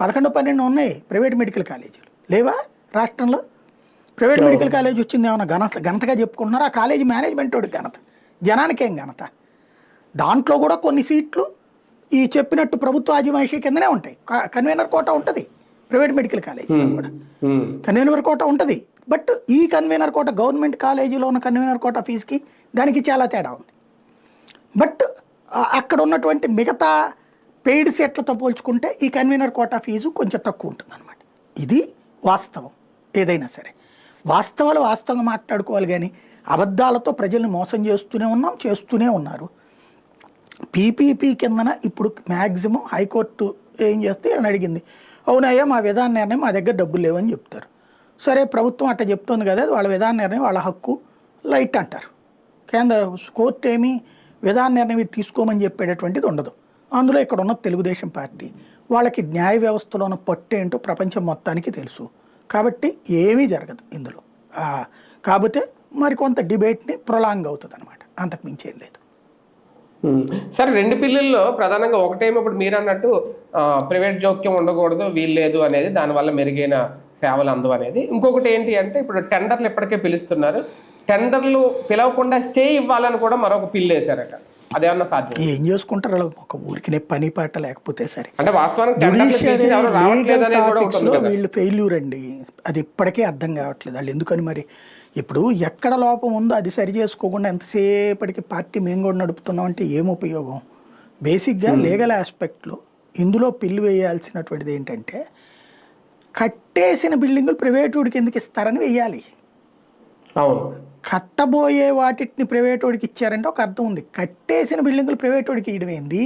11, 12 ఉన్నాయి private medical కాలేజీలు లేవా రాష్ట్రంలో? ప్రైవేట్ మెడికల్ కాలేజ్ వచ్చింది ఏమైనా ఘనతగా చెప్పుకుంటున్నారు? ఆ కాలేజీ మేనేజ్మెంట్ వాడికి ఘనత, జనానికేం ఘనత? దాంట్లో కూడా కొన్ని సీట్లు ఈ చెప్పినట్టు ప్రభుత్వ ఆజిమాయిషీ కిందనే ఉంటాయి. కన్వీనర్ కోటా ఉంటుంది ప్రైవేట్ మెడికల్ కాలేజీలో కూడా, కన్వీనర్ కోటా ఉంటుంది. బట్ ఈ కన్వీనర్ కోట గవర్నమెంట్ కాలేజీలో ఉన్న కన్వీనర్ కోటా ఫీజుకి దానికి చాలా తేడా ఉంది. బట్ అక్కడ ఉన్నటువంటి మిగతా పెయిడ్ సీట్లతో పోల్చుకుంటే ఈ కన్వీనర్ కోటా ఫీజు కొంచెం తక్కువ ఉంటుంది అనమాట. ఇది వాస్తవం. ఏదైనా సరే వాస్తవాలు వాస్తవంగా మాట్లాడుకోవాలి, కానీ అబద్ధాలతో ప్రజల్ని మోసం చేస్తూనే ఉన్నారు. పీపీపీ కిందన ఇప్పుడు మ్యాక్సిమం హైకోర్టు ఏం చేస్తే అని అడిగింది, అవునయ్యా మా విధాన నిర్ణయం మా దగ్గర డబ్బులు లేవని చెప్తారు. సరే ప్రభుత్వం అట్లా చెప్తుంది కదా, వాళ్ళ విధాన నిర్ణయం వాళ్ళ హక్కు, లైట్ అంటారు. కేంద్ర కోర్టు ఏమీ విధాన నిర్ణయం ఇది తీసుకోమని చెప్పేటటువంటిది ఉండదు. అందులో ఇక్కడ ఉన్న తెలుగుదేశం పార్టీ వాళ్ళకి న్యాయ వ్యవస్థలో ఉన్న పట్టు ఏంటో ప్రపంచం మొత్తానికి తెలుసు. కాబట్టి ఏమీ జరగదు ఇందులో. కాకపోతే మరికొంత డిబేట్ని ప్రొలాంగ్ అవుతుంది అనమాట, అంతకు మించి ఏం లేదు. సరే, 2 బిల్లుల్లో ప్రధానంగా ఒకటేమో ఇప్పుడు మీరు అన్నట్టు ప్రైవేట్ జోక్యం ఉండకూడదు, వీల్లేదు అనేది, దానివల్ల మెరుగైన సేవలు అందవు అనేది. ఇంకొకటి ఏంటి అంటే ఇప్పుడు టెండర్లు ఇప్పటికే పిలుస్తున్నారు, టెండర్లు పిలవకుండా స్టే ఇవ్వాలని కూడా మరొక బిల్లు వేశారట. అదేమన్నా సాధ్యం? ఏం చేసుకుంటారు అలా, ఒక ఊరికి పని పాట లేకపోతే సరే. అంటే వాస్తవానికి వీళ్ళు ఫెయిల్యూర్ అండి, అది ఇప్పటికే అర్థం కావట్లేదు వాళ్ళు ఎందుకని. మరి ఇప్పుడు ఎక్కడ లోపం ఉందో అది సరి చేసుకోకుండా ఎంతసేపటికి పార్టీ మేము కూడా నడుపుతున్నాం అంటే ఏం ఉపయోగం? బేసిక్గా లీగల్ ఆస్పెక్ట్లో ఇందులో పిల్లు వేయాల్సినటువంటిది ఏంటంటే, కట్టేసిన బిల్డింగులు ప్రైవేట్ వాడికి ఎందుకు ఇస్తారని వేయాలి. కట్టబోయే వాటిని ప్రైవేట్ వాడికి ఇచ్చారంటే ఒక అర్థం ఉంది, కట్టేసిన బిల్డింగులు ప్రైవేట్ వాడికి ఇవ్వడం ఏంది?